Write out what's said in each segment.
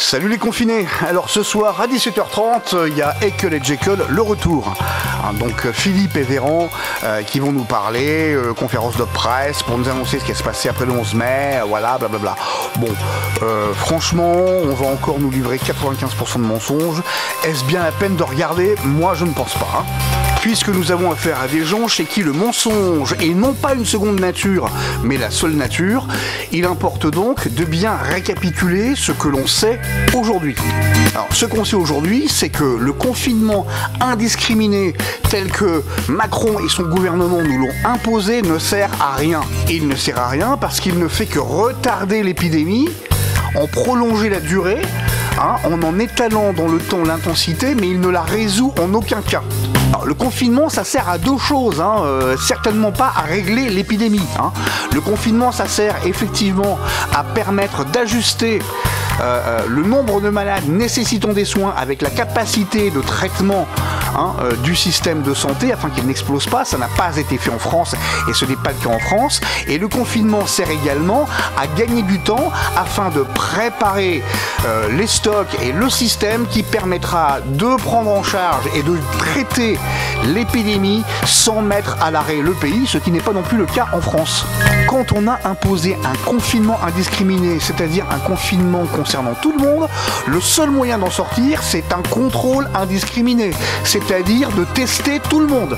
Salut les confinés. Alors ce soir à 17h30, il y a Ekel et Jekyll, le retour. Donc Philippe et Véran qui vont nous parler, conférence de presse pour nous annoncer ce qui va se passer après le 11 mai, voilà, blablabla. Bon, franchement, on va encore nous livrer 95% de mensonges. Est-ce bien la peine de regarder? Moi, je ne pense pas. Puisque nous avons affaire à des gens chez qui le mensonge est non pas une seconde nature, mais la seule nature, il importe donc de bien récapituler ce que l'on sait aujourd'hui. Alors, ce qu'on sait aujourd'hui, c'est que le confinement indiscriminé tel que Macron et son gouvernement nous l'ont imposé ne sert à rien. Et il ne sert à rien parce qu'il ne fait que retarder l'épidémie, en prolonger la durée, en étalant dans le temps l'intensité, mais il ne la résout en aucun cas. Alors, le confinement, ça sert à deux choses, certainement pas à régler l'épidémie. Le confinement, ça sert effectivement à permettre d'ajuster le nombre de malades nécessitant des soins avec la capacité de traitement du système de santé afin qu'il n'explose pas. Ça n'a pas été fait en France et ce n'est pas le cas en France. Et le confinement sert également à gagner du temps afin de préparer les stocks et le système qui permettra de prendre en charge et de traiter l'épidémie sans mettre à l'arrêt le pays, ce qui n'est pas non plus le cas en France. Quand on a imposé un confinement indiscriminé, c'est-à-dire un confinement concernant tout le monde, le seul moyen d'en sortir, c'est un contrôle indiscriminé, c'est-à-dire de tester tout le monde.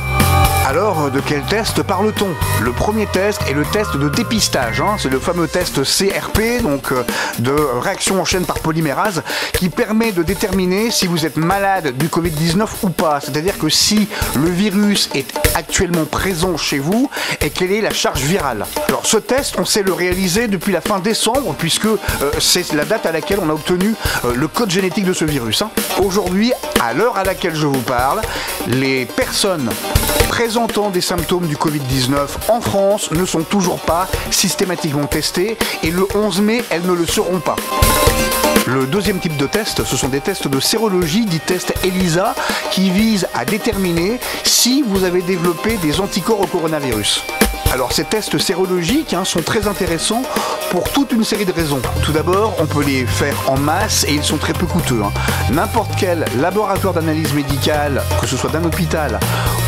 Alors, de quel test parle-t-on? Le premier test est le test de dépistage, c'est le fameux test CRP, donc de réaction en chaîne par polymérase, qui permet de déterminer si vous êtes malade du Covid-19 ou pas, c'est-à-dire que si le virus est actuellement présent chez vous et quelle est la charge virale. Alors ce test, on sait le réaliser depuis la fin décembre, puisque c'est la date à laquelle on a obtenu le code génétique de ce virus. Aujourd'hui, à l'heure à laquelle je vous parle, les personnes présentant des symptômes du Covid-19 en France ne sont toujours pas systématiquement testées et le 11 mai, elles ne le seront pas. Le deuxième type de test, ce sont des tests de sérologie, dits tests ELISA, qui visent à déterminer si vous avez développé des anticorps au coronavirus. Alors ces tests sérologiques sont très intéressants pour toute une série de raisons. Tout d'abord, on peut les faire en masse et ils sont très peu coûteux. N'importe quel laboratoire d'analyse médicale, que ce soit d'un hôpital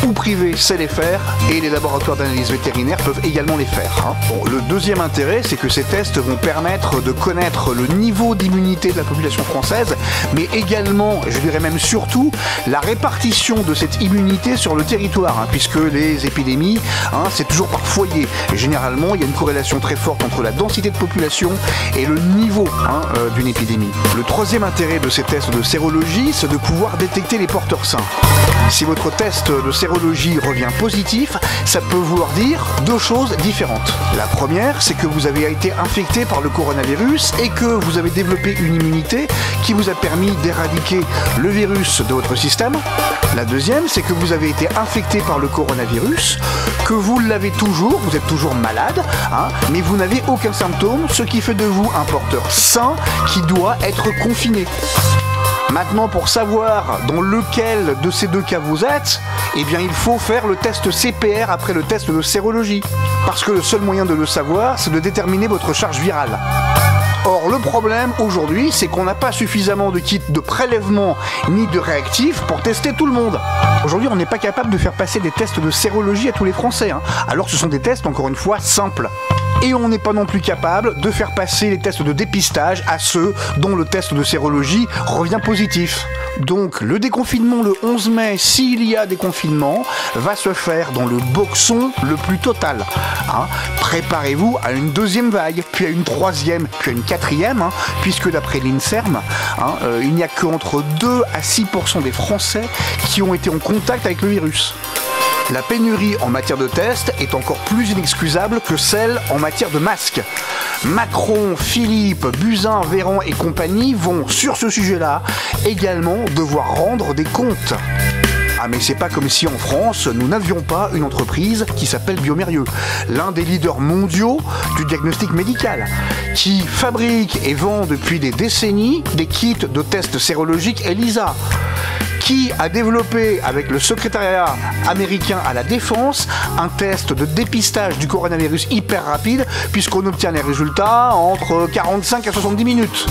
ou privé, sait les faire et les laboratoires d'analyse vétérinaire peuvent également les faire. Bon, le deuxième intérêt, c'est que ces tests vont permettre de connaître le niveau d'immunité de la population française, mais également, je dirais même surtout, la répartition de cette immunité sur le territoire, puisque les épidémies, c'est toujours par foyer. Et généralement, il y a une corrélation très forte entre la densité de population et le niveau d'une épidémie. Le troisième intérêt de ces tests de sérologie, c'est de pouvoir détecter les porteurs sains. Si votre test de sérologie revient positif, ça peut vouloir dire deux choses différentes. La première, c'est que vous avez été infecté par le coronavirus et que vous avez développé une immunité qui vous a permis d'éradiquer le virus de votre système. La deuxième, c'est que vous avez été infecté par le coronavirus, que vous l'avez toujours, vous êtes toujours malade, mais vous n'avez aucun symptôme, ce qui fait de vous un porteur sain qui doit être confiné. Maintenant, pour savoir dans lequel de ces deux cas vous êtes, il faut faire le test CPR après le test de sérologie. Parce que le seul moyen de le savoir, c'est de déterminer votre charge virale. Or, le problème aujourd'hui, c'est qu'on n'a pas suffisamment de kits de prélèvement ni de réactifs pour tester tout le monde. Aujourd'hui, on n'est pas capable de faire passer des tests de sérologie à tous les Français, alors que ce sont des tests, encore une fois, simples. Et on n'est pas non plus capable de faire passer les tests de dépistage à ceux dont le test de sérologie revient positif. Donc le déconfinement le 11 mai, s'il y a déconfinement, va se faire dans le boxon le plus total. Préparez-vous à une deuxième vague, puis à une troisième, puis à une quatrième, puisque d'après l'INSERM, il n'y a qu'entre 2 à 6% des Français qui ont été en contact avec le virus. La pénurie en matière de tests est encore plus inexcusable que celle en matière de masques. Macron, Philippe, Buzyn, Véran et compagnie vont, sur ce sujet-là, également devoir rendre des comptes. Mais c'est pas comme si en France, nous n'avions pas une entreprise qui s'appelle Biomérieux, l'un des leaders mondiaux du diagnostic médical, qui fabrique et vend depuis des décennies des kits de tests sérologiques ELISA, qui a développé avec le secrétariat américain à la défense un test de dépistage du coronavirus hyper rapide puisqu'on obtient les résultats entre 45 à 70 minutes.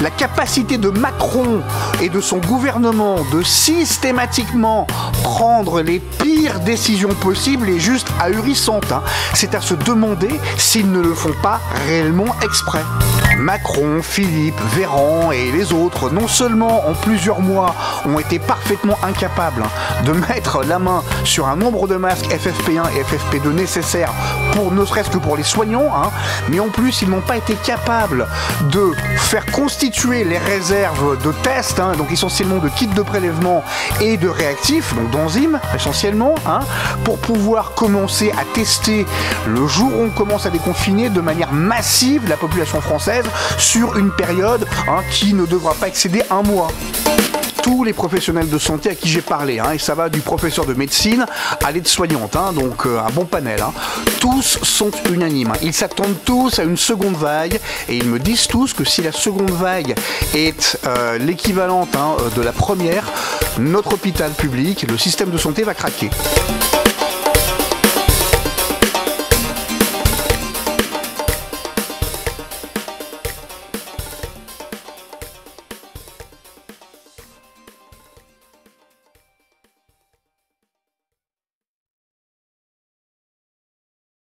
La capacité de Macron et de son gouvernement de systématiquement prendre les pires décisions possibles est juste ahurissante. C'est à se demander s'ils ne le font pas réellement exprès. Macron, Philippe, Véran et les autres, non seulement en plusieurs mois, ont été parfaitement incapables de mettre la main sur un nombre de masques FFP1 et FFP2 nécessaires pour ne serait-ce que pour les soignants, mais en plus ils n'ont pas été capables de faire constituer les réserves de tests, donc essentiellement de kits de prélèvement et de réactifs, donc d'enzymes essentiellement, pour pouvoir commencer à tester le jour où on commence à déconfiner de manière massive la population française sur une période qui ne devra pas excéder un mois. Tous les professionnels de santé à qui j'ai parlé, et ça va du professeur de médecine à l'aide-soignante, donc un bon panel, tous sont unanimes. Ils s'attendent tous à une seconde vague et ils me disent tous que si la seconde vague est l'équivalente de la première, notre hôpital public, le système de santé va craquer.